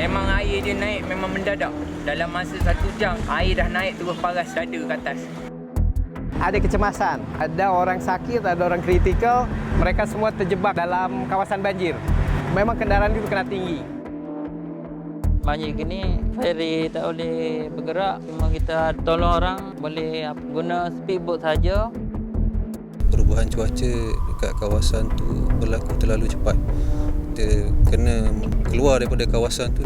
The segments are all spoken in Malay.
Memang air dia naik memang mendadak. Dalam masa 1 jam, air dah naik terus paras dada ke atas. Ada kecemasan, ada orang sakit, ada orang kritikal, mereka semua terjebak dalam kawasan banjir. Memang kendaraan itu kena tinggi. Banjir gini, ferry tak boleh bergerak. Cuma kita tolong orang, boleh guna speedboat saja. Perubahan cuaca dekat kawasan tu berlaku terlalu cepat. Kita kena keluar daripada kawasan tu.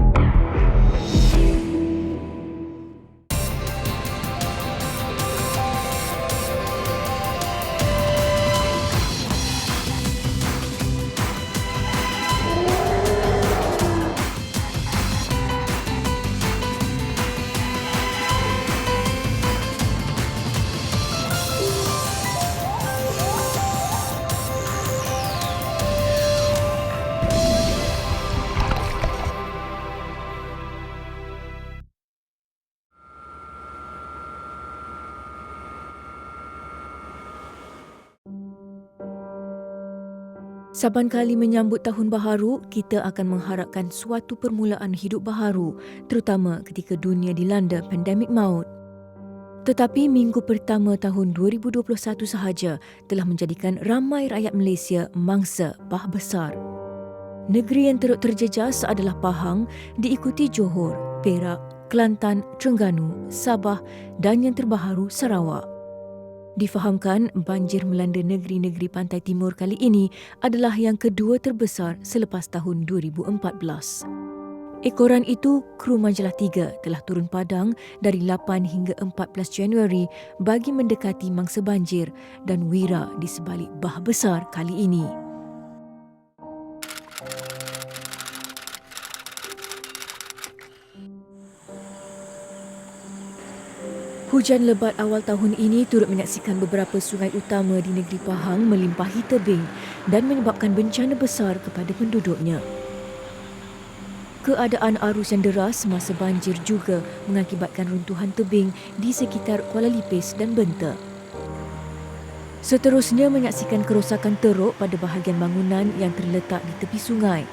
Saban kali menyambut Tahun Baharu, kita akan mengharapkan suatu permulaan hidup baharu, terutama ketika dunia dilanda pandemik maut. Tetapi minggu pertama tahun 2021 sahaja telah menjadikan ramai rakyat Malaysia mangsa bah besar. Negeri yang teruk terjejas adalah Pahang, diikuti Johor, Perak, Kelantan, Terengganu, Sabah dan yang terbaharu Sarawak. Difahamkan banjir melanda negeri-negeri pantai timur kali ini adalah yang kedua terbesar selepas tahun 2014. Ekoran itu, kru Majalah 3 telah turun padang dari 8 hingga 14 Januari bagi mendekati mangsa banjir dan wira di sebalik bah besar kali ini. Hujan lebat awal tahun ini turut menyaksikan beberapa sungai utama di negeri Pahang melimpahi tebing dan menyebabkan bencana besar kepada penduduknya. Keadaan arus yang deras semasa banjir juga mengakibatkan runtuhan tebing di sekitar Kuala Lipis dan Benta. Seterusnya menyaksikan kerosakan teruk pada bahagian bangunan yang terletak di tepi sungai,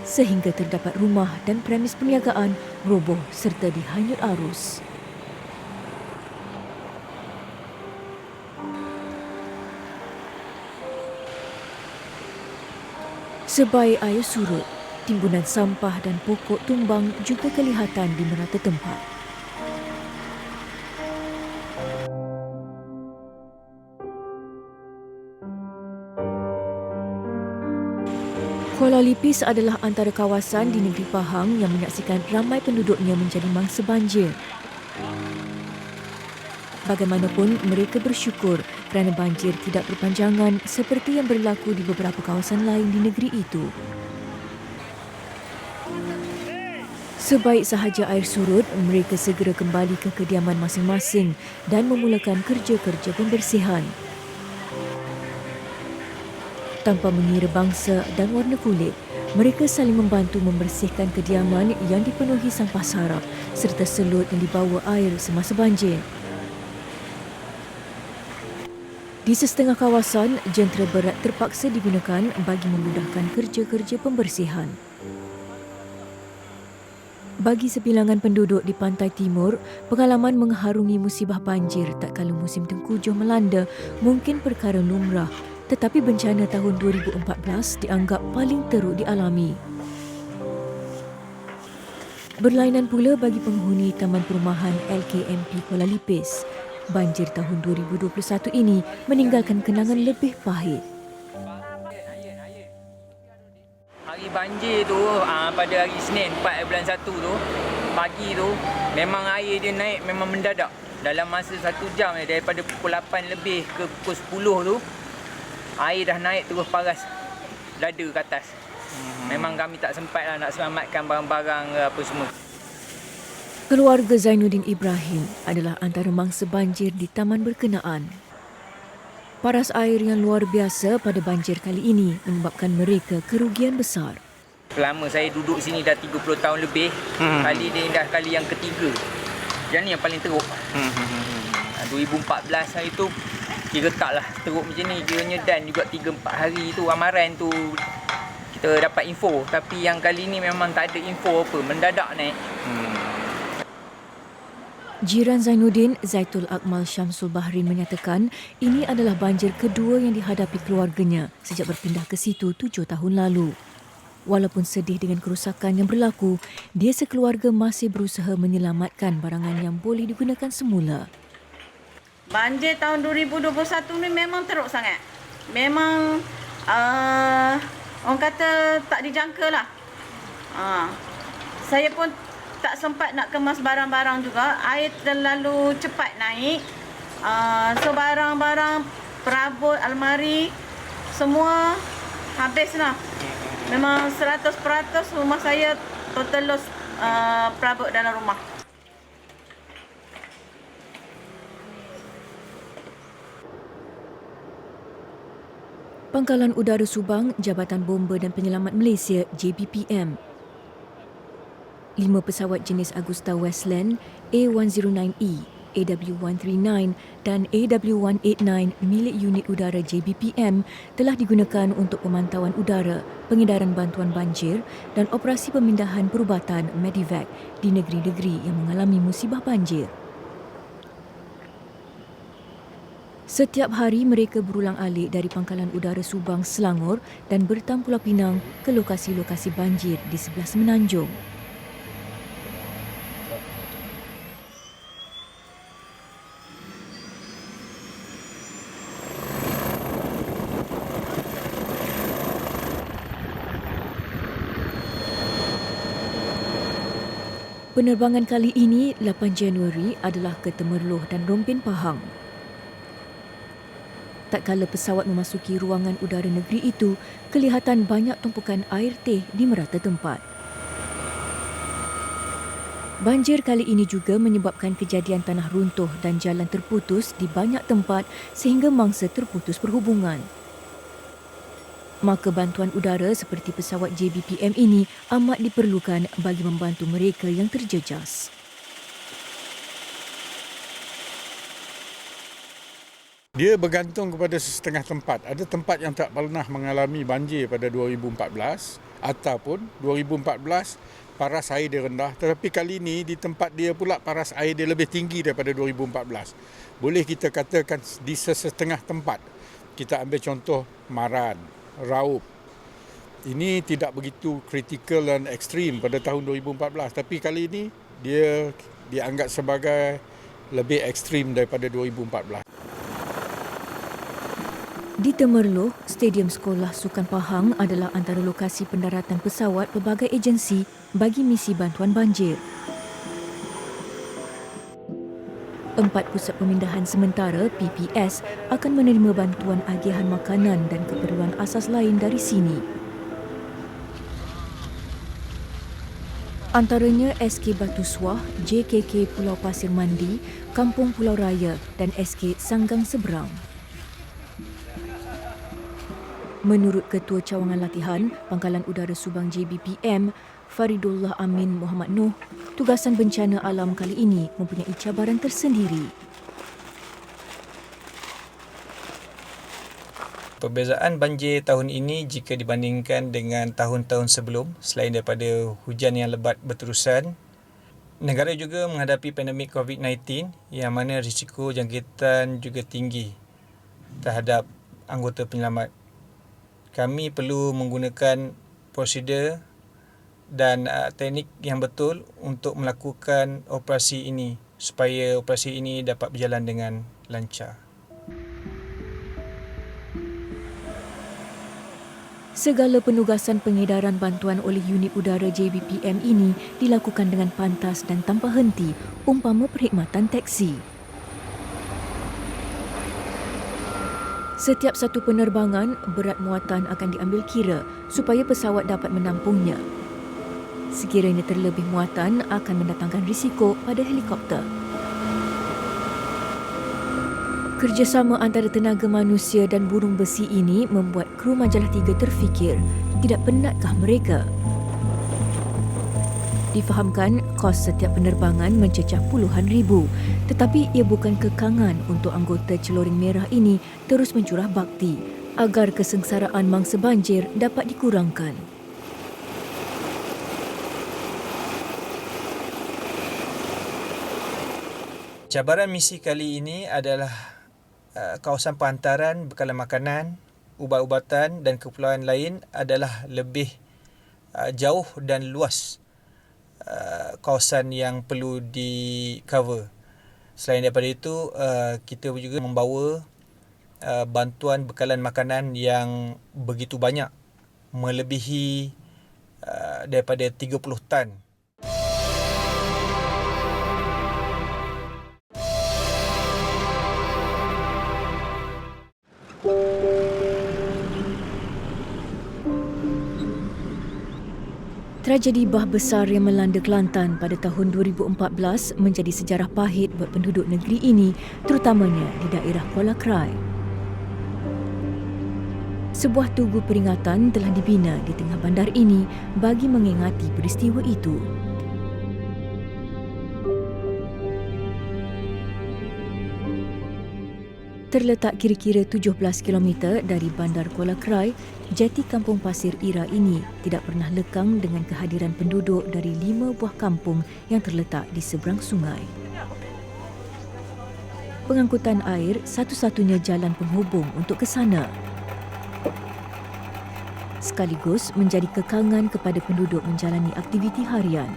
sehingga terdapat rumah dan premis perniagaan roboh serta dihanyut arus. Sebaik air surut, timbunan sampah dan pokok tumbang juga kelihatan di merata tempat. Kuala Lipis adalah antara kawasan di negeri Pahang yang menyaksikan ramai penduduknya menjadi mangsa banjir. Bagaimanapun, mereka bersyukur kerana banjir tidak berpanjangan seperti yang berlaku di beberapa kawasan lain di negeri itu. Sebaik sahaja air surut, mereka segera kembali ke kediaman masing-masing dan memulakan kerja-kerja pembersihan. Tanpa mengira bangsa dan warna kulit, mereka saling membantu membersihkan kediaman yang dipenuhi sampah sarap serta selut yang dibawa air semasa banjir. Di setengah kawasan, jentera berat terpaksa digunakan bagi memudahkan kerja-kerja pembersihan. Bagi sebilangan penduduk di pantai timur, pengalaman mengharungi musibah banjir tak kala musim tengkujuh melanda mungkin perkara lumrah, tetapi bencana tahun 2014 dianggap paling teruk dialami. Berlainan pula bagi penghuni Taman Perumahan LKMP Kuala Lipis. Banjir tahun 2021 ini meninggalkan kenangan lebih pahit. Hari banjir tu, pada hari Senin 4 bulan 1 tu, pagi tu, memang air dia naik memang mendadak. Dalam masa 1 jam daripada pukul 8 lebih ke pukul 10 tu, air dah naik terus paras dada ke atas. Memang kami tak sempat lah nak selamatkan barang-barang apa semua. Keluarga Zainuddin Ibrahim adalah antara mangsa banjir di taman berkenaan. Paras air yang luar biasa pada banjir kali ini menyebabkan mereka kerugian besar. Selama saya duduk sini dah 30 tahun lebih, kali ni dah kali yang ketiga. Yang ni yang paling teruk. 2014 hari tu kira taklah teruk macam ni. Kiranya dan juga 3-4 hari tu amaran tu kita dapat info. Tapi yang kali ni memang tak ada info apa, mendadak naik. Jiran Zainuddin, Zaitul Akmal Syamsul Bahrin menyatakan ini adalah banjir kedua yang dihadapi keluarganya sejak berpindah ke situ 7 tahun lalu. Walaupun sedih dengan kerusakan yang berlaku, dia sekeluarga masih berusaha menyelamatkan barangan yang boleh digunakan semula. Banjir tahun 2021 ni memang teruk sangat. Memang orang kata tak dijangka lah. Saya pun tak sempat nak kemas barang-barang juga. Air terlalu cepat naik. So barang-barang, perabot, almari, semua habis lah. Memang 100% rumah saya total loss perabot dalam rumah. Pangkalan Udara Subang, Jabatan Bomba dan Penyelamat Malaysia JBPM. 5 pesawat jenis Agusta Westland A109E, AW139 dan AW189 milik unit udara JBPM telah digunakan untuk pemantauan udara, pengedaran bantuan banjir dan operasi pemindahan perubatan Medivac di negeri-negeri yang mengalami musibah banjir. Setiap hari mereka berulang-alik dari Pangkalan Udara Subang, Selangor dan Bertam Pulau Pinang ke lokasi-lokasi banjir di sebelah Semenanjung. Penerbangan kali ini, 8 Januari, adalah ke Temerloh dan Rompin Pahang. Tak kala pesawat memasuki ruangan udara negeri itu, kelihatan banyak tumpukan air teh di merata tempat. Banjir kali ini juga menyebabkan kejadian tanah runtuh dan jalan terputus di banyak tempat sehingga mangsa terputus perhubungan. Maka bantuan udara seperti pesawat JBPM ini amat diperlukan bagi membantu mereka yang terjejas. Dia bergantung kepada setengah tempat. Ada tempat yang tak pernah mengalami banjir pada 2014 ataupun 2014 paras air dia rendah. Tetapi kali ini di tempat dia pula paras air dia lebih tinggi daripada 2014. Boleh kita katakan di setengah tempat. Kita ambil contoh Maran, Raup. Ini tidak begitu kritikal dan ekstrim pada tahun 2014. Tapi kali ini dia dianggap sebagai lebih ekstrim daripada 2014. Di Temerloh, Stadium Sekolah Sukan Pahang adalah antara lokasi pendaratan pesawat pelbagai agensi bagi misi bantuan banjir. 4 pusat pemindahan sementara PPS akan menerima bantuan agihan makanan dan keperluan asas lain dari sini. Antaranya SK Batu Suah, JKK Pulau Pasir Mandi, Kampung Pulau Raya dan SK Sanggang Seberang. Menurut Ketua Cawangan Latihan Pangkalan Udara Subang JBPM, Faridullah Amin Muhammad Noh, tugasan bencana alam kali ini mempunyai cabaran tersendiri. Perbezaan banjir tahun ini jika dibandingkan dengan tahun-tahun sebelum, selain daripada hujan yang lebat berterusan, negara juga menghadapi pandemik COVID-19 yang mana risiko jangkitan juga tinggi terhadap anggota penyelamat. Kami perlu menggunakan prosedur dan teknik yang betul untuk melakukan operasi ini supaya operasi ini dapat berjalan dengan lancar. Segala penugasan pengedaran bantuan oleh unit udara JBPM ini dilakukan dengan pantas dan tanpa henti, umpama perkhidmatan teksi. Setiap satu penerbangan, berat muatan akan diambil kira supaya pesawat dapat menampungnya. Sekiranya terlebih muatan akan mendatangkan risiko pada helikopter. Kerjasama antara tenaga manusia dan burung besi ini membuat kru Majalah 3 terfikir, tidak penatkah mereka? Difahamkan kos setiap penerbangan mencecah puluhan ribu, tetapi ia bukan kekangan untuk anggota Celoring Merah ini terus mencurah bakti agar kesengsaraan mangsa banjir dapat dikurangkan. Cabaran misi kali ini adalah kawasan pehantaran bekalan makanan, ubat-ubatan dan keperluan lain adalah lebih jauh dan luas kawasan yang perlu di cover. Selain daripada itu, kita juga membawa bantuan bekalan makanan yang begitu banyak, melebihi daripada 30 tan. Tragedi bah besar yang melanda Kelantan pada tahun 2014 menjadi sejarah pahit buat penduduk negeri ini, terutamanya di daerah Kuala Krai. Sebuah tugu peringatan telah dibina di tengah bandar ini bagi mengingati peristiwa itu. Terletak kira-kira 17 km dari bandar Kuala Krai, jeti kampung pasir Ira ini tidak pernah lekang dengan kehadiran penduduk dari 5 buah kampung yang terletak di seberang sungai. Pengangkutan air satu-satunya jalan penghubung untuk ke sana. Sekaligus menjadi kekangan kepada penduduk menjalani aktiviti harian.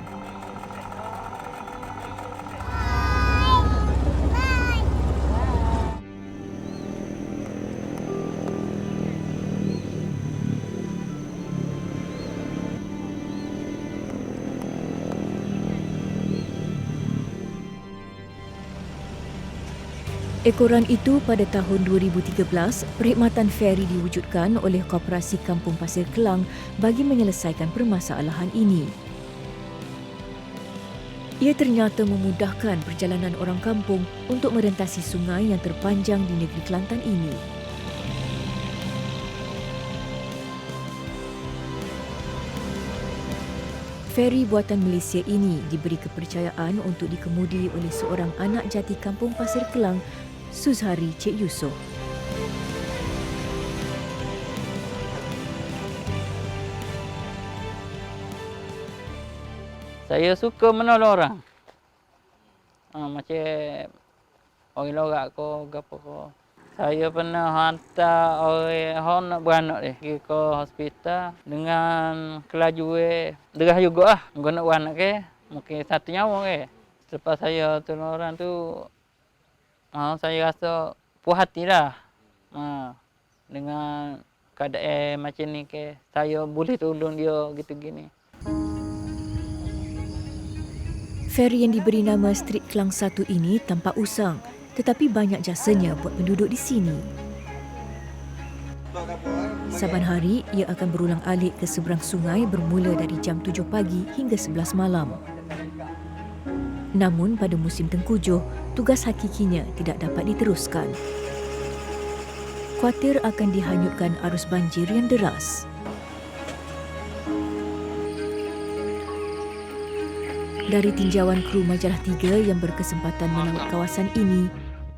Ekoran itu pada tahun 2013, perkhidmatan feri diwujudkan oleh Koperasi Kampung Pasir Kelang bagi menyelesaikan permasalahan ini. Ia ternyata memudahkan perjalanan orang kampung untuk merentasi sungai yang terpanjang di negeri Kelantan ini. Feri buatan Malaysia ini diberi kepercayaan untuk dikemudi oleh seorang anak jati Kampung Pasir Kelang, Suzhari Cik Yusof. Saya suka menolong orang. Macam orang lorak ko, gapo ko. Saya pernah hantar orang nak beranak dia pergi ke hospital dengan kelaju derah juga lah. Gua nak beranak ke, mungkin satu nyawa ke. Selepas saya tolong orang tu, saya rasa puas hati lah. Dengan keadaan macam ni ke, saya boleh tolong dia gitu gini. Feri yang diberi nama Street Kelang 1 ini tampak usang, tetapi banyak jasanya buat penduduk di sini. Saban hari, ia akan berulang-alik ke seberang sungai bermula dari jam 7 pagi hingga 11 malam. Namun pada musim tengkujuh, tugas hakikinya tidak dapat diteruskan. Khuatir akan dihanyutkan arus banjir yang deras. Dari tinjauan kru Majalah 3 yang berkesempatan melawat kawasan ini,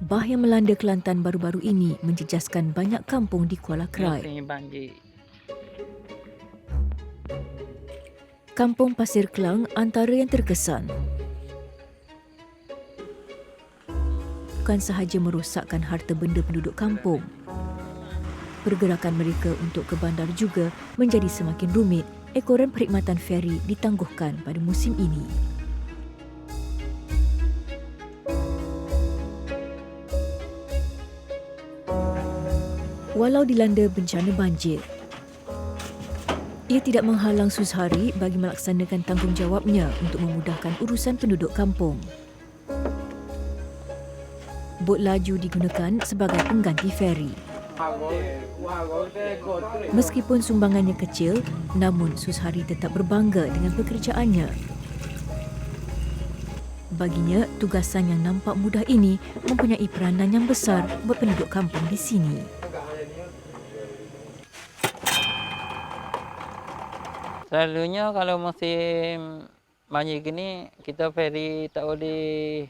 bah yang melanda Kelantan baru-baru ini menjejaskan banyak kampung di Kuala Krai. Kampung Pasir Kelang antara yang terkesan. Bukan sahaja merosakkan harta benda penduduk kampung. Pergerakan mereka untuk ke bandar juga menjadi semakin rumit. Ekoran perkhidmatan feri ditangguhkan pada musim ini. Walau dilanda bencana banjir, ia tidak menghalang Suzhari bagi melaksanakan tanggungjawabnya untuk memudahkan urusan penduduk kampung. Bot laju digunakan sebagai pengganti feri. Meskipun sumbangannya kecil, namun Suzhari tetap berbangga dengan pekerjaannya. Baginya, tugasan yang nampak mudah ini mempunyai peranan yang besar buat penduduk kampung di sini. Selalunya kalau musim banjir gini, kita feri tak boleh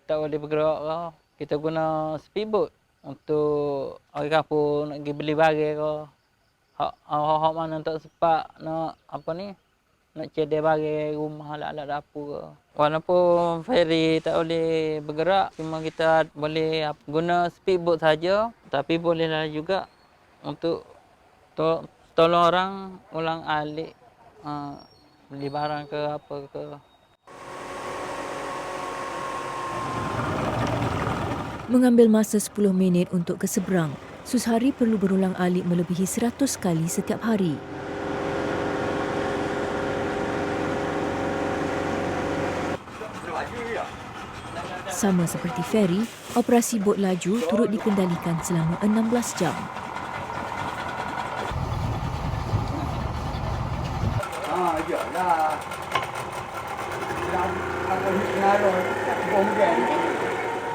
tak boleh bergerak lah. Kita guna speedboat. untuk orang kampung nak pergi beli barang ke. Hak mana tak sempat nak nak cedek barang rumah alat-alat dapur ke. Walaupun feri tak boleh bergerak, cuma kita boleh guna speedboat saja, tapi bolehlah juga untuk tolong orang ulang alik beli barang ke apa ke. Mengambil masa 10 minit untuk ke seberang, Sushari perlu berulang alik melebihi 100 kali setiap hari. Sama seperti feri, operasi bot laju turut dikendalikan selama 16 jam.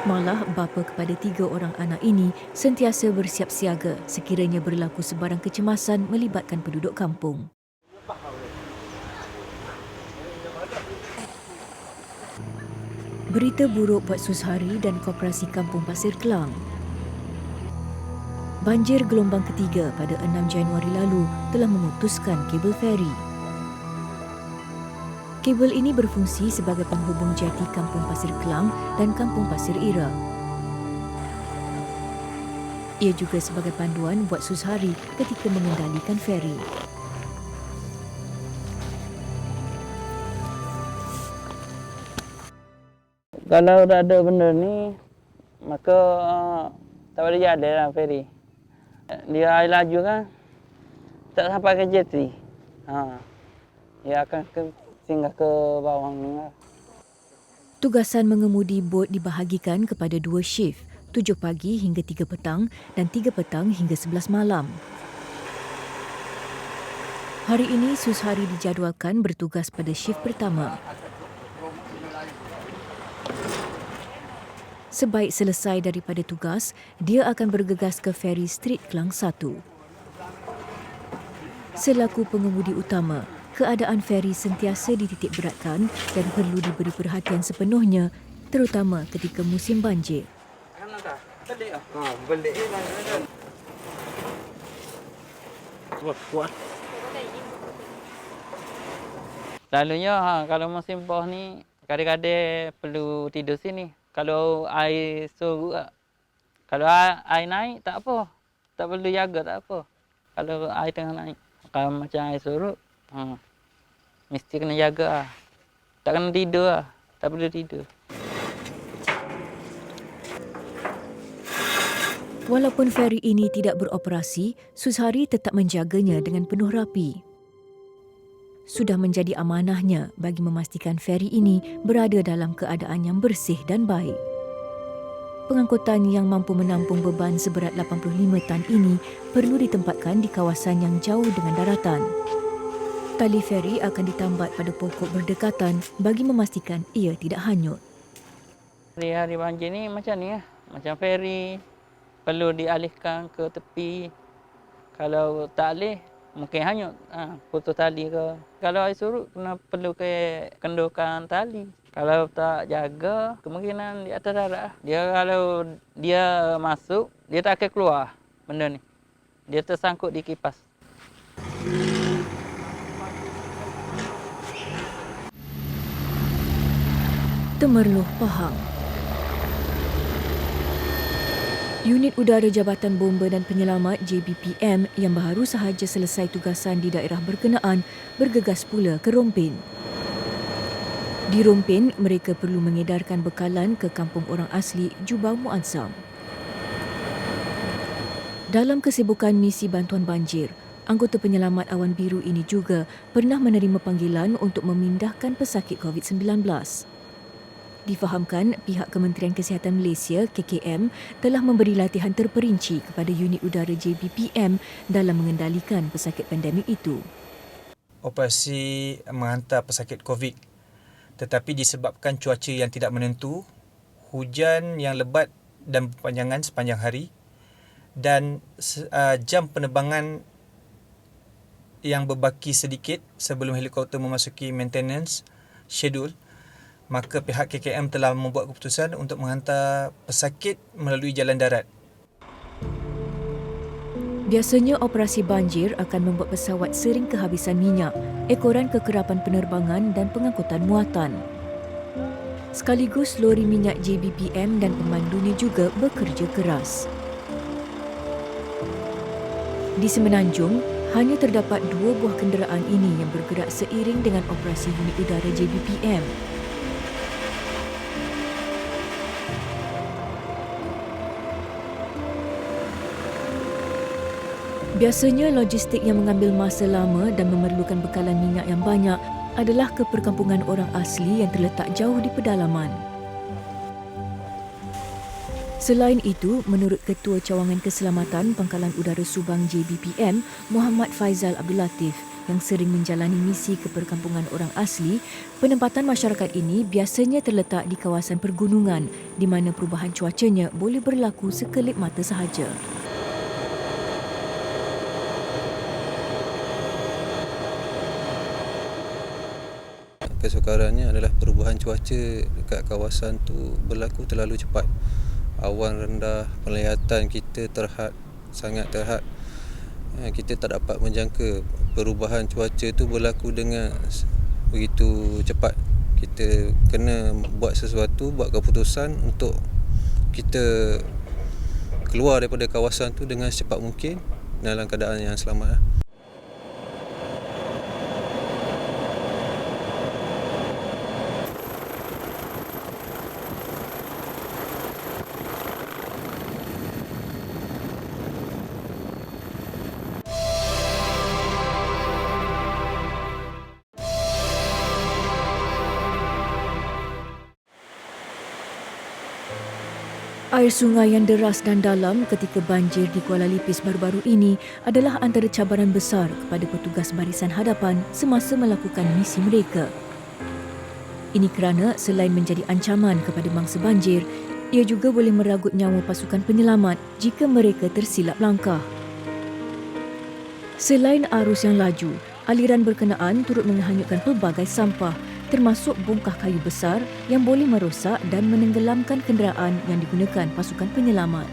Malah bapa kepada 3 orang anak ini sentiasa bersiap siaga sekiranya berlaku sebarang kecemasan melibatkan penduduk kampung. Berita buruk buat Sushari dan Koperasi Kampung Pasir Kelang. Banjir gelombang ketiga pada 6 Januari lalu telah memutuskan kabel feri. Kabel ini berfungsi sebagai penghubung jeti Kampung Pasir Kelang dan Kampung Pasir Ira. Ia juga sebagai panduan buat Sushari ketika mengendalikan feri. Kalau dah ada benda ni, maka tak boleh jalan lah feri. Dia air laju kan, tak sampai ke jeti. Dia akan singgah ke bawah ni lah. Tugasan mengemudi bot dibahagikan kepada 2 shift, 7 pagi hingga 3 petang dan 3 petang hingga 11 malam. Hari ini Sushari dijadualkan bertugas pada shift pertama. Sebaik selesai daripada tugas, dia akan bergegas ke feri Street Kelang 1. Selaku pengemudi utama, keadaan feri sentiasa dititik beratkan dan perlu diberi perhatian sepenuhnya, terutama ketika musim banjir. Selalunya kalau musim bawah ni, kadang-kadang perlu tidur sini. Kalau air surut, kalau air naik tak apa. Tak perlu jaga tak apa. Kalau air tengah naik. Kalau macam air surut, mesti kena jaga lah. Tak kena tidur lah. Tak perlu tidur. Walaupun feri ini tidak beroperasi, Sushari tetap menjaganya dengan penuh rapi. Sudah menjadi amanahnya bagi memastikan feri ini berada dalam keadaan yang bersih dan baik. Pengangkutan yang mampu menampung beban seberat 85 tan ini perlu ditempatkan di kawasan yang jauh dengan daratan. Tali feri akan ditambat pada pokok berdekatan bagi memastikan ia tidak hanyut. Hari-hari banjir ni macam ni lah. Macam feri perlu dialihkan ke tepi. Kalau tak alih, mungkin hanyut, putus tali ke. Kalau air surut, perlu ke kendokan tali. Kalau tak jaga, kemungkinan di atas darat. Dia kalau dia masuk, dia tak akan keluar benda ni. Dia tersangkut di kipas. Temerloh Pahang. Unit Udara Jabatan Bomba dan Penyelamat JBPM yang baru sahaja selesai tugasan di daerah berkenaan bergegas pula ke Rompin. Di Rompin, mereka perlu mengedarkan bekalan ke kampung orang asli Jubau Muazzam. Dalam kesibukan misi bantuan banjir, anggota penyelamat awan biru ini juga pernah menerima panggilan untuk memindahkan pesakit COVID-19. Difahamkan pihak Kementerian Kesihatan Malaysia KKM telah memberi latihan terperinci kepada unit udara JBPM dalam mengendalikan pesakit pandemik itu. Operasi menghantar pesakit COVID, tetapi disebabkan cuaca yang tidak menentu, hujan yang lebat dan berpanjangan sepanjang hari dan jam penerbangan yang berbaki sedikit sebelum helikopter memasuki maintenance schedule, maka pihak KKM telah membuat keputusan untuk menghantar pesakit melalui jalan darat. Biasanya operasi banjir akan membuat pesawat sering kehabisan minyak, ekoran kekerapan penerbangan dan pengangkutan muatan. Sekaligus lori minyak JBPM dan pemandunya juga bekerja keras. Di Semenanjung, hanya terdapat 2 buah kenderaan ini yang bergerak seiring dengan operasi unit udara JBPM. Biasanya logistik yang mengambil masa lama dan memerlukan bekalan minyak yang banyak adalah ke perkampungan orang asli yang terletak jauh di pedalaman. Selain itu, menurut Ketua Cawangan Keselamatan Pangkalan Udara Subang JBPM, Muhammad Faizal Abdul Latif, yang sering menjalani misi ke perkampungan orang asli, penempatan masyarakat ini biasanya terletak di kawasan pergunungan di mana perubahan cuacanya boleh berlaku sekelip mata sahaja. Kesukarannya adalah perubahan cuaca dekat kawasan tu berlaku terlalu cepat. Awan rendah, penglihatan kita sangat terhad. Kita tak dapat menjangka perubahan cuaca tu berlaku dengan begitu cepat. Kita kena buat sesuatu, buat keputusan untuk kita keluar daripada kawasan tu dengan secepat mungkin dalam keadaan yang selamat. Air sungai yang deras dan dalam ketika banjir di Kuala Lipis baru-baru ini adalah antara cabaran besar kepada petugas barisan hadapan semasa melakukan misi mereka. Ini kerana selain menjadi ancaman kepada mangsa banjir, ia juga boleh meragut nyawa pasukan penyelamat jika mereka tersilap langkah. Selain arus yang laju, aliran berkenaan turut menghanyutkan pelbagai sampah, termasuk bongkah kayu besar yang boleh merosak dan menenggelamkan kenderaan yang digunakan pasukan penyelamat.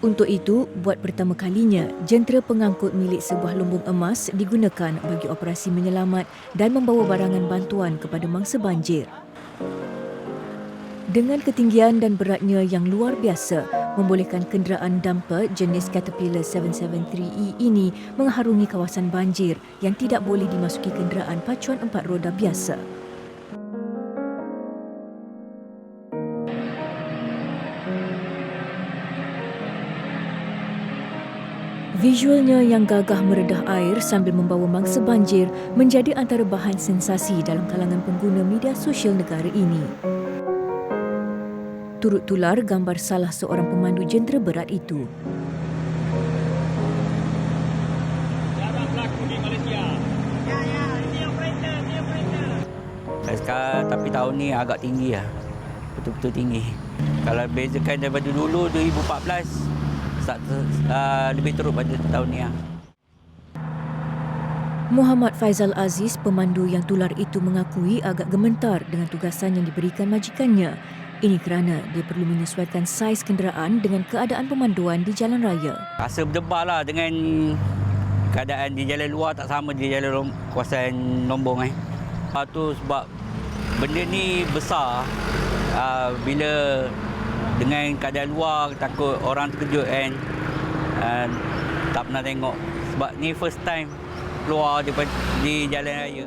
Untuk itu, buat pertama kalinya, jentera pengangkut milik sebuah lumbung emas digunakan bagi operasi menyelamat dan membawa barangan bantuan kepada mangsa banjir. Dengan ketinggian dan beratnya yang luar biasa, membolehkan kenderaan dumper jenis Caterpillar 773E ini mengharungi kawasan banjir yang tidak boleh dimasuki kenderaan pacuan 4 roda biasa. Visualnya yang gagah meredah air sambil membawa mangsa banjir menjadi antara bahan sensasi dalam kalangan pengguna media sosial negara ini. Turut tular gambar salah seorang pemandu jentera berat itu. Sekarang, tapi tahun ni agak tinggi lah. Betul-betul tinggi. Kalau bezakan daripada dulu 2014, lebih teruk pada tahun ni lah. Muhammad Faizal Aziz, pemandu yang tular itu mengakui agak gementar dengan tugasan yang diberikan majikannya. Ini kerana dia perlu menyesuaikan saiz kenderaan dengan keadaan pemanduan di jalan raya. Rasa berdebar lah dengan keadaan di jalan luar tak sama di jalan kawasan Lombong. Itu sebab benda ni besar. Bila dengan keadaan luar takut orang terkejut kan. Tak pernah tengok. Sebab ni first time keluar di jalan raya.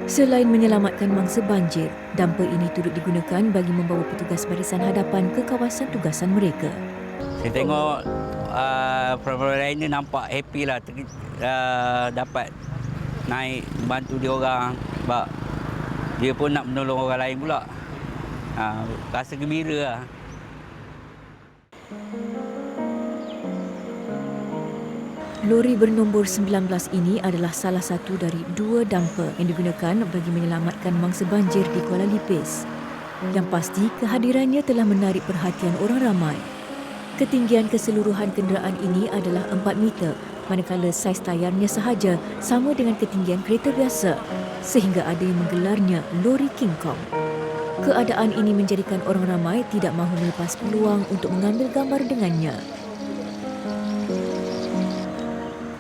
Selain menyelamatkan mangsa banjir, dumper ini turut digunakan bagi membawa petugas barisan hadapan ke kawasan tugasan mereka. Saya tengok peramai lain ni nampak happy lah, dapat naik bantu dia orang sebab dia pun nak menolong orang lain pula. Rasa gembira lah. Lori bernombor 19 ini adalah salah satu dari 2 dumper yang digunakan bagi menyelamatkan mangsa banjir di Kuala Lipis. Yang pasti, kehadirannya telah menarik perhatian orang ramai. Ketinggian keseluruhan kenderaan ini adalah 4 meter, manakala saiz tayarnya sahaja sama dengan ketinggian kereta biasa, sehingga ada yang menggelarnya lori King Kong. Keadaan ini menjadikan orang ramai tidak mahu melepas peluang untuk mengambil gambar dengannya.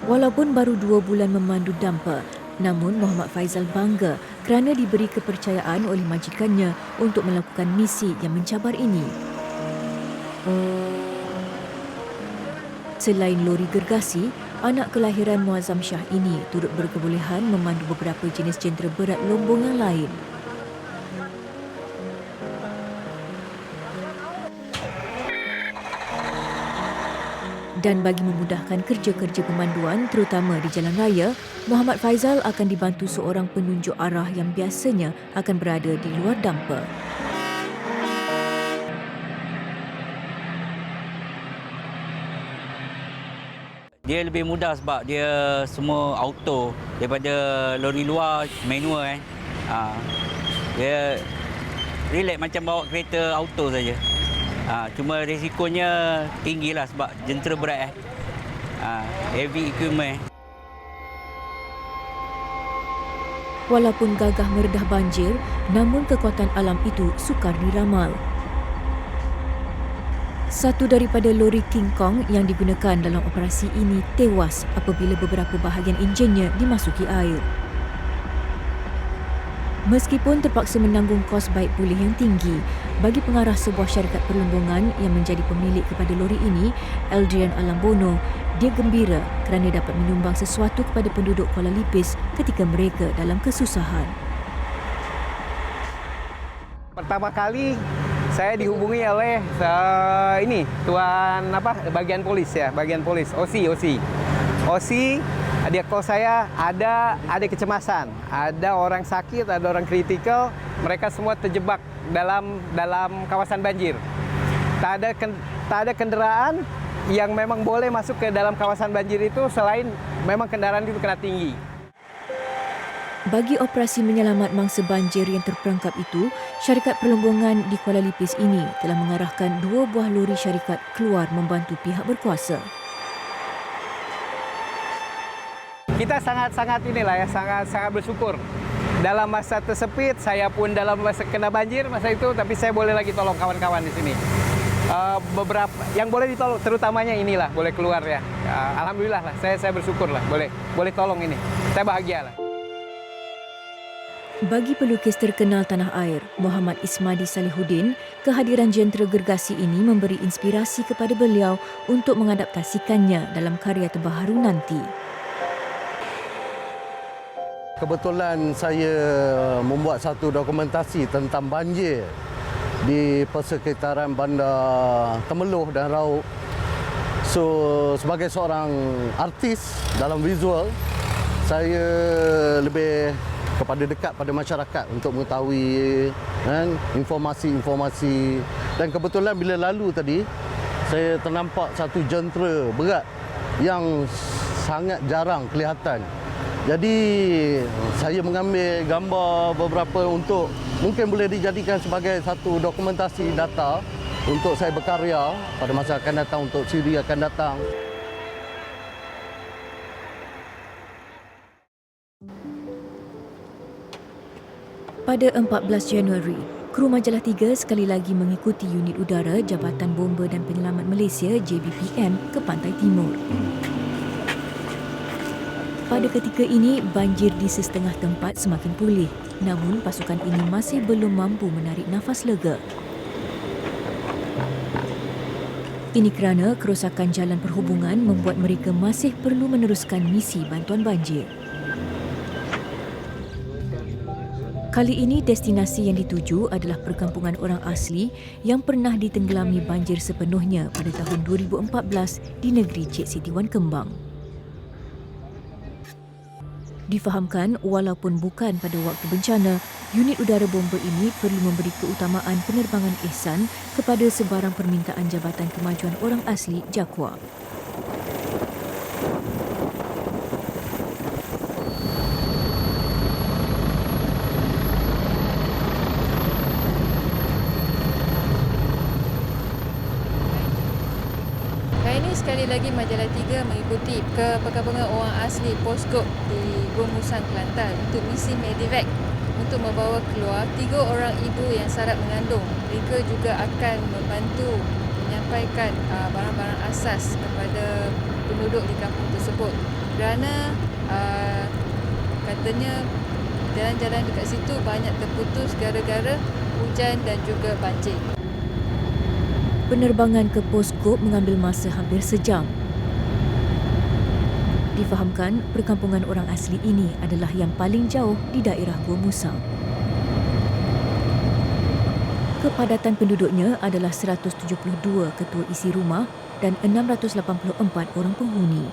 Walaupun baru 2 bulan memandu dumper, namun Muhammad Faizal bangga kerana diberi kepercayaan oleh majikannya untuk melakukan misi yang mencabar ini. Selain lori gergasi, anak kelahiran Muazzam Shah ini turut berkebolehan memandu beberapa jenis jentera berat lombong yang lain. Dan bagi memudahkan kerja-kerja pemanduan terutama di jalan raya, Muhammad Faizal akan dibantu seorang penunjuk arah yang biasanya akan berada di luar dumper. Dia lebih mudah sebab dia semua auto daripada lori luar manual . Dia relax macam bawa kereta auto saja. Cuma risikonya tinggilah sebab jentera berat . Heavy equipment . Walaupun gagah meredah banjir, namun kekuatan alam itu sukar diramal. Satu daripada lori King Kong yang digunakan dalam operasi ini tewas apabila beberapa bahagian enjinnya dimasuki air. Meskipun terpaksa menanggung kos baik pulih yang tinggi, bagi pengarah sebuah syarikat perlombongan yang menjadi pemilik kepada lori ini, Aldrian Alambono, dia gembira kerana dapat menyumbang sesuatu kepada penduduk Kuala Lipis ketika mereka dalam kesusahan. Pertama kali saya dihubungi oleh bagian polis, OC. Dia call saya, ada kecemasan, ada orang sakit, ada orang kritikal, mereka semua terjebak dalam kawasan banjir. Tak ada kenderaan yang memang boleh masuk ke dalam kawasan banjir itu selain memang kendaraan itu kena tinggi. Bagi operasi menyelamat mangsa banjir yang terperangkap itu, syarikat perlombongan di Kuala Lipis ini telah mengarahkan 2 buah lori syarikat keluar membantu pihak berkuasa. Kita sangat bersyukur. Dalam masa tersepit, saya pun dalam masa kena banjir masa itu, tapi saya boleh lagi tolong kawan-kawan di sini. Beberapa yang boleh ditolong, terutamanya inilah boleh keluar ya. Alhamdulillah lah, saya bersyukur lah, boleh tolong ini. Saya bahagia lah. Bagi pelukis terkenal tanah air, Muhammad Ismadi Salihuddin, kehadiran jentera gergasi ini memberi inspirasi kepada beliau untuk mengadaptasikannya dalam karya terbaru nanti. Kebetulan saya membuat satu dokumentasi tentang banjir di persekitaran Bandar Temeloh dan Raub. So, sebagai seorang artis dalam visual, saya lebih dekat pada masyarakat untuk mengetahui informasi-informasi. Dan kebetulan bila lalu tadi, saya ternampak satu jentera berat yang sangat jarang kelihatan. Jadi saya mengambil gambar beberapa untuk mungkin boleh dijadikan sebagai satu dokumentasi data untuk saya berkarya pada masa akan datang, untuk siri akan datang. Pada 14 Januari, kru Majalah 3 sekali lagi mengikuti unit udara Jabatan Bomba dan Penyelamat Malaysia JBPM ke Pantai Timur. Pada ketika ini, banjir di setengah tempat semakin pulih, namun pasukan ini masih belum mampu menarik nafas lega. Ini kerana kerosakan jalan perhubungan membuat mereka masih perlu meneruskan misi bantuan banjir. Kali ini destinasi yang dituju adalah perkampungan orang asli yang pernah ditenggelami banjir sepenuhnya pada tahun 2014 di negeri Cik Siti Wan Kembang. Difahamkan walaupun bukan pada waktu bencana, unit udara bomba ini perlu memberi keutamaan penerbangan ihsan kepada sebarang permintaan Jabatan Kemajuan Orang Asli JAKWA. ini sekali lagi Majalah 3 mengikuti perkampungan orang asli Poskop di Gua Musang, Kelantan untuk misi Medivac untuk membawa keluar 3 orang ibu yang syarat mengandung. Mereka juga akan membantu menyampaikan barang-barang asas kepada penduduk di kampung tersebut. Kerana katanya jalan-jalan dekat situ banyak terputus gara-gara hujan dan juga banjir. Penerbangan ke Poskop mengambil masa hampir sejam. Difahamkan, perkampungan orang asli ini adalah yang paling jauh di daerah Gua Musang. Kepadatan penduduknya adalah 172 ketua isi rumah dan 684 orang penghuni.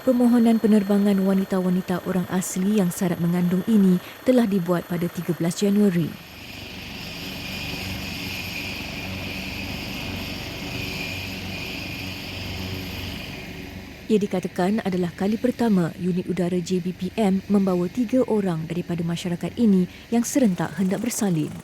Permohonan penerbangan wanita-wanita orang asli yang syarat mengandung ini telah dibuat pada 13 Januari. Ia dikatakan adalah kali pertama unit udara JBPM membawa 3 orang daripada masyarakat ini yang serentak hendak bersalin.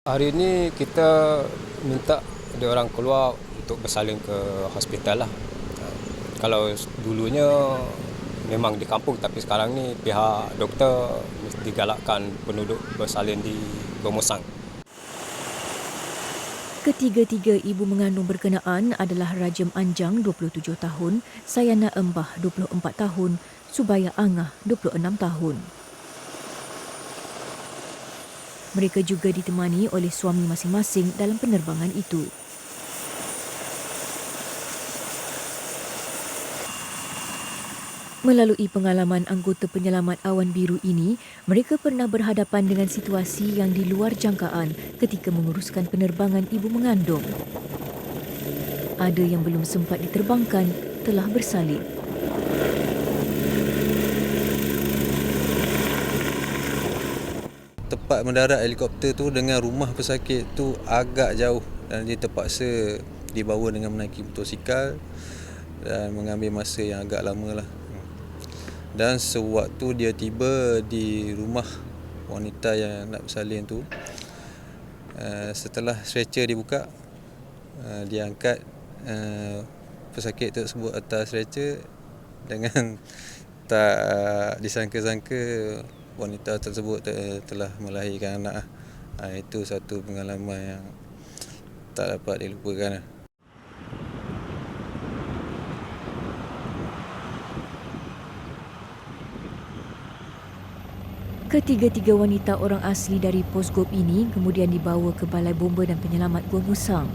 Hari ini kita minta ada orang keluar untuk bersalin ke hospital lah. Kalau dulunya memang di kampung, tapi sekarang ni pihak doktor mesti galakkan penduduk bersalin di Gua Musang. Ketiga-tiga ibu mengandung berkenaan adalah Rajem Anjang 27 tahun, Sayana Embah 24 tahun, Subaya Angah 26 tahun. Mereka juga ditemani oleh suami masing-masing dalam penerbangan itu. Melalui pengalaman anggota penyelamat awan biru ini, mereka pernah berhadapan dengan situasi yang di luar jangkaan ketika menguruskan penerbangan ibu mengandung. Ada yang belum sempat diterbangkan telah bersalin. Tempat mendarat helikopter tu dengan rumah pesakit tu agak jauh dan dia terpaksa dibawa dengan menaiki motosikal dan mengambil masa yang agak lama lah. Dan sewaktu dia tiba di rumah wanita yang nak bersalin tu, setelah stretcher dibuka, dia angkat pesakit tersebut atas stretcher dengan tak disangka-sangka wanita tersebut telah melahirkan anak. Itu satu pengalaman yang tak dapat dilupakan. Ketiga-tiga wanita orang asli dari Poskop ini kemudian dibawa ke Balai Bomba dan Penyelamat Gua Musang.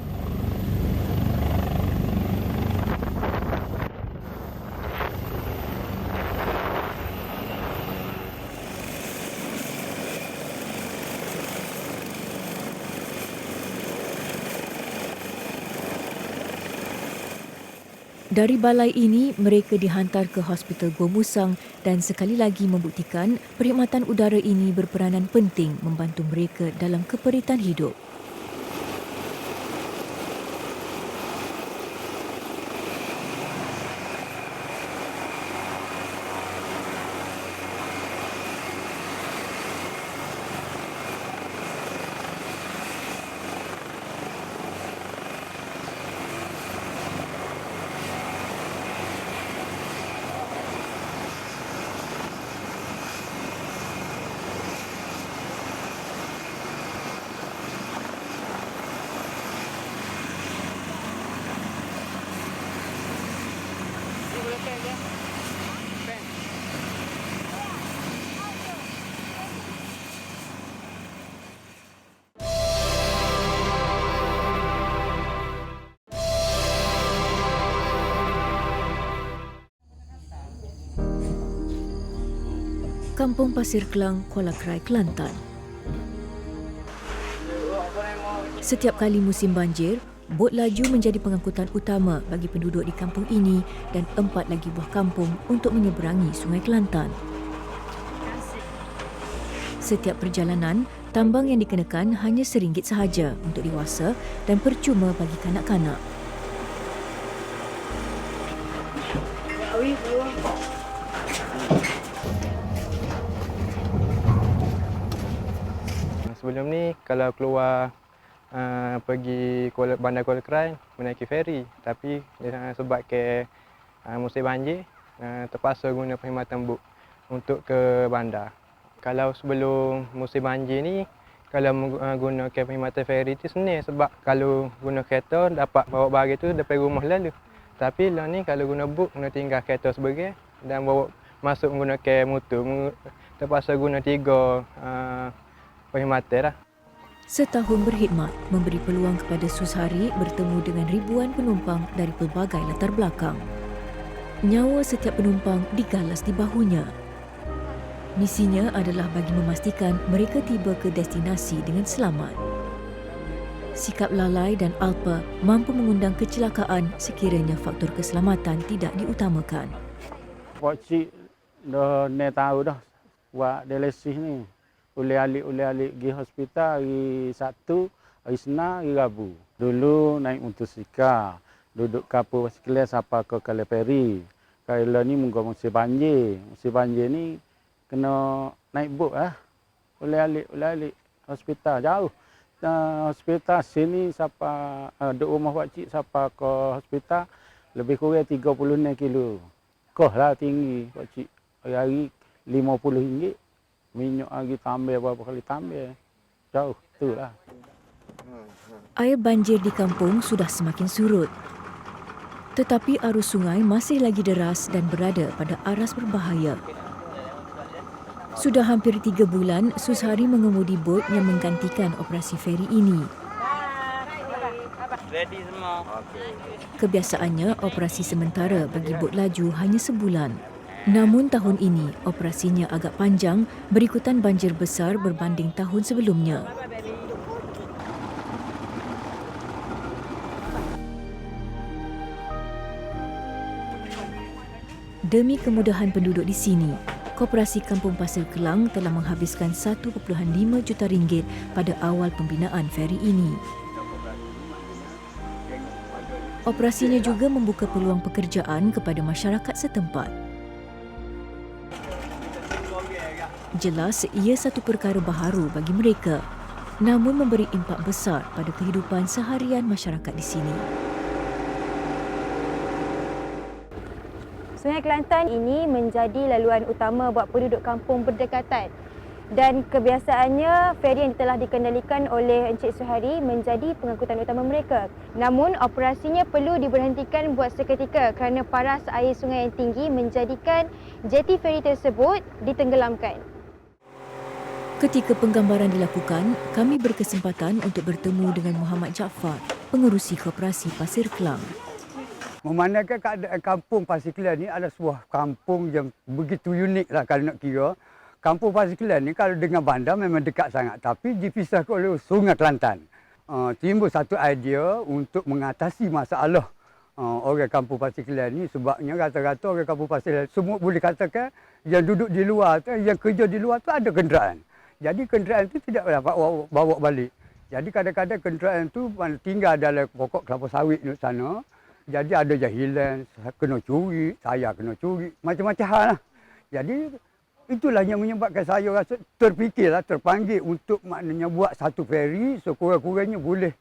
Dari balai ini, mereka dihantar ke Hospital Gua Musang dan sekali lagi membuktikan perkhidmatan udara ini berperanan penting membantu mereka dalam keperitan hidup. Kampung Pasir Kelang, Kuala Krai, Kelantan. Setiap kali musim banjir, bot laju menjadi pengangkutan utama bagi penduduk di kampung ini dan 4 lagi buah kampung untuk menyeberangi Sungai Kelantan. Setiap perjalanan, tambang yang dikenakan hanya RM1 sahaja untuk dewasa dan percuma bagi kanak-kanak. Sebelum ni kalau keluar pergi Bandar Kuala Krai menaiki feri, tapi sebab ke musim banjir terpaksa guna perkhidmatan bot untuk ke bandar. Kalau sebelum musim banjir ni kalau guna perkhidmatan feri tu senang sebab kalau guna kereta dapat bawa barang tu daripada rumah lalu. Tapi lah ni kalau guna bot kena tinggal kereta sebagai dan bawa masuk menggunakan motor, terpaksa guna 3 perkhidmatan lah. Setahun berkhidmat memberi peluang kepada Sushari bertemu dengan ribuan penumpang dari pelbagai latar belakang. Nyawa setiap penumpang digalas di bahunya. Misinya adalah bagi memastikan mereka tiba ke destinasi dengan selamat. Sikap lalai dan alpa mampu mengundang kecelakaan sekiranya faktor keselamatan tidak diutamakan. Pak Cik dah tahu dah buat dialisis ni. Alik pergi hospital hari Sabtu, hari Senin, hari Rabu. Dulu naik motosikal, duduk kapal basikal sampai ke Kaliperi. Kalau ni musim banjir. Musim banjir ni kena naik bot lah. Alik hospital jauh. Hospital sini sampai duduk rumah Pak Cik sampai ke hospital lebih kurang 36 kilo. Kos lah tinggi Pak Cik. Hari-hari RM50. Minyak lagi tambah berapa kali tambah. Jauh tu lah. Air banjir di kampung sudah semakin surut. Tetapi arus sungai masih lagi deras dan berada pada aras berbahaya. Sudah hampir 3 bulan Sushari mengemudi bot yang menggantikan operasi feri ini. Kebiasaannya operasi sementara bagi bot laju hanya sebulan. Namun tahun ini operasinya agak panjang berikutan banjir besar berbanding tahun sebelumnya. Demi kemudahan penduduk di sini, Koperasi Kampung Pasir Kelang telah menghabiskan RM1.5 juta pada awal pembinaan feri ini. Operasinya juga membuka peluang pekerjaan kepada masyarakat setempat. Jelas ia satu perkara baharu bagi mereka, namun memberi impak besar pada kehidupan seharian masyarakat di sini. Sungai Kelantan ini menjadi laluan utama buat penduduk kampung berdekatan. Dan kebiasaannya feri yang telah dikendalikan oleh Encik Suhari menjadi pengangkutan utama mereka. Namun operasinya perlu diberhentikan buat seketika kerana paras air sungai yang tinggi menjadikan jeti feri tersebut ditenggelamkan. Ketika penggambaran dilakukan, kami berkesempatan untuk bertemu dengan Muhammad Jaafar, pengerusi Koperasi Pasir Kelang. Memandangkan keadaan kampung Pasir Kelang ni adalah sebuah kampung yang begitu unik lah kalau nak kira. Kampung Pasir Kelang ni kalau dengan bandar memang dekat sangat, tapi dipisahkan oleh Sungai Kelantan. Timbul satu idea untuk mengatasi masalah orang kampung Pasir Kelang ni, sebabnya rata-rata orang kampung Pasir Kelang semua boleh katakan yang duduk di luar tu, yang kerja di luar tu ada kenderaan. Jadi kenderaan itu tidak dapat bawa balik. Jadi kadang-kadang kenderaan itu tinggal dalam pokok kelapa sawit di sana. Jadi ada je hilang, kena curi, saya kena curi, macam-macam hal lah. Jadi itulah yang menyebabkan saya rasa terfikirlah, terpanggil untuk maknanya buat satu feri sekurang-kurangnya boleh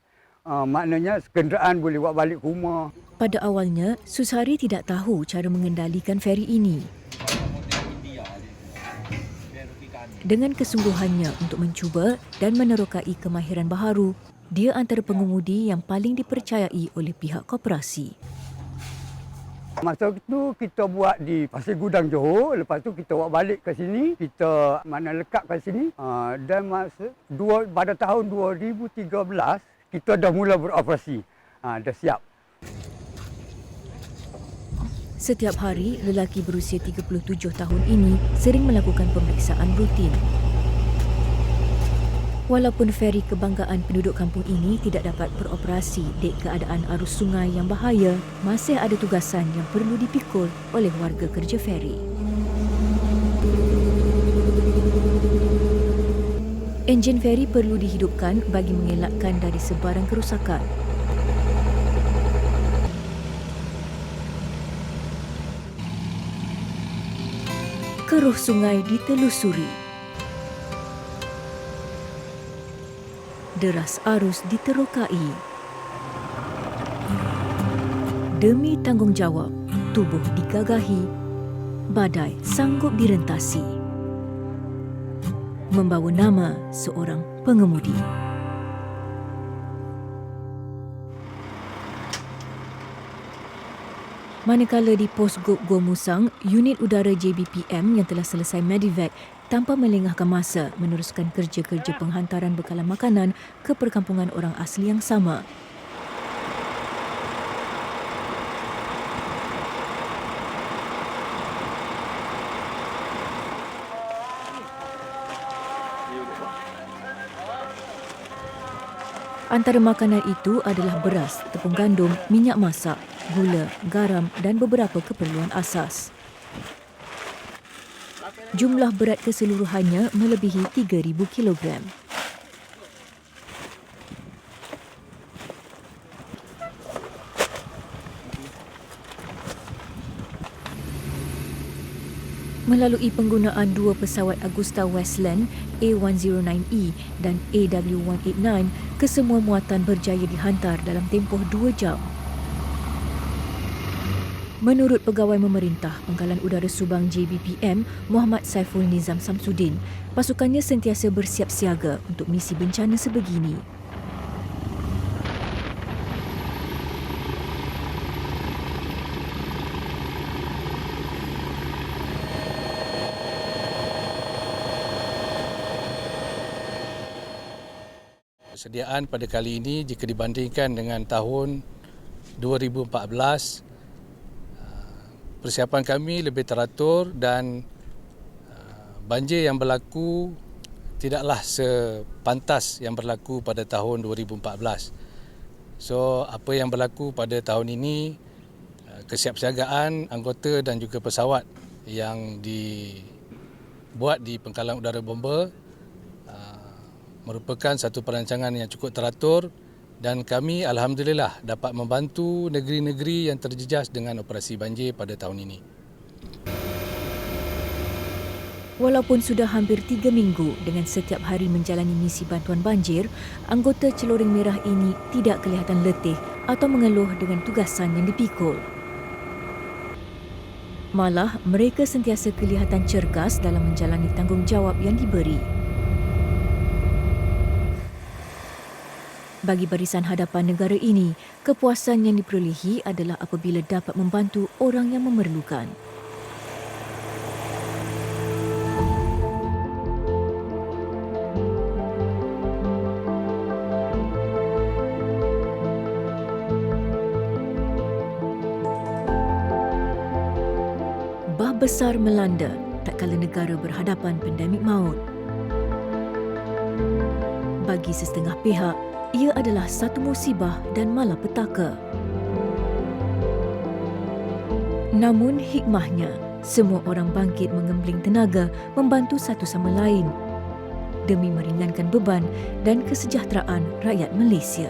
maknanya kenderaan boleh buat balik ke rumah. Pada awalnya, Sushari tidak tahu cara mengendalikan feri ini. Dengan kesungguhannya untuk mencuba dan menerokai kemahiran baharu, dia antara pengemudi yang paling dipercayai oleh pihak koperasi. Masa itu kita buat di Pasir Gudang Johor, lepas tu kita bawa balik ke sini, kita lekat kat sini. Dan pada tahun 2013 kita dah mula beroperasi, dah siap. Setiap hari, lelaki berusia 37 tahun ini sering melakukan pemeriksaan rutin. Walaupun feri kebanggaan penduduk kampung ini tidak dapat beroperasi di keadaan arus sungai yang bahaya, masih ada tugasan yang perlu dipikul oleh warga kerja feri. Enjin feri perlu dihidupkan bagi mengelakkan dari sebarang kerusakan. keruh sungai ditelusuri. Deras arus diterokai. Demi tanggungjawab, tubuh digagahi, badai sanggup direntasi. Membawa nama seorang pengemudi. Manakala di Pos Gop Gua Musang, unit udara JBPM yang telah selesai medevac tanpa melengahkan masa meneruskan kerja-kerja penghantaran bekalan makanan ke perkampungan orang asli yang sama. Antara makanan itu adalah beras, tepung gandum, minyak masak, gula, garam dan beberapa keperluan asas. Jumlah berat keseluruhannya melebihi 3,000 kilogram. Melalui penggunaan dua pesawat Agusta Westland A109E dan AW189, kesemua muatan berjaya dihantar dalam tempoh 2 jam. Menurut Pegawai Memerintah Pangkalan Udara Subang JBPM, Muhammad Saiful Nizam Samsudin, pasukannya sentiasa bersiap siaga untuk misi bencana sebegini. Persediaan pada kali ini jika dibandingkan dengan tahun 2014, persiapan kami lebih teratur dan banjir yang berlaku tidaklah sepantas yang berlaku pada tahun 2014. So, apa yang berlaku pada tahun ini, kesiapsiagaan anggota dan juga pesawat yang dibuat di Pangkalan Udara Bomba merupakan satu perancangan yang cukup teratur dan kami alhamdulillah dapat membantu negeri-negeri yang terjejas dengan operasi banjir pada tahun ini. Walaupun sudah hampir 3 minggu dengan setiap hari menjalani misi bantuan banjir, anggota Celoring Merah ini tidak kelihatan letih atau mengeluh dengan tugasan yang dipikul. Malah, mereka sentiasa kelihatan cergas dalam menjalani tanggungjawab yang diberi. Bagi Barisan Hadapan Negara ini, kepuasan yang diperolehi adalah apabila dapat membantu orang yang memerlukan. Bah besar melanda tak kala negara berhadapan pandemik maut. Bagi sesetengah pihak, ia adalah satu musibah dan malapetaka. Namun hikmahnya, semua orang bangkit mengembling tenaga membantu satu sama lain demi meringankan beban dan kesejahteraan rakyat Malaysia.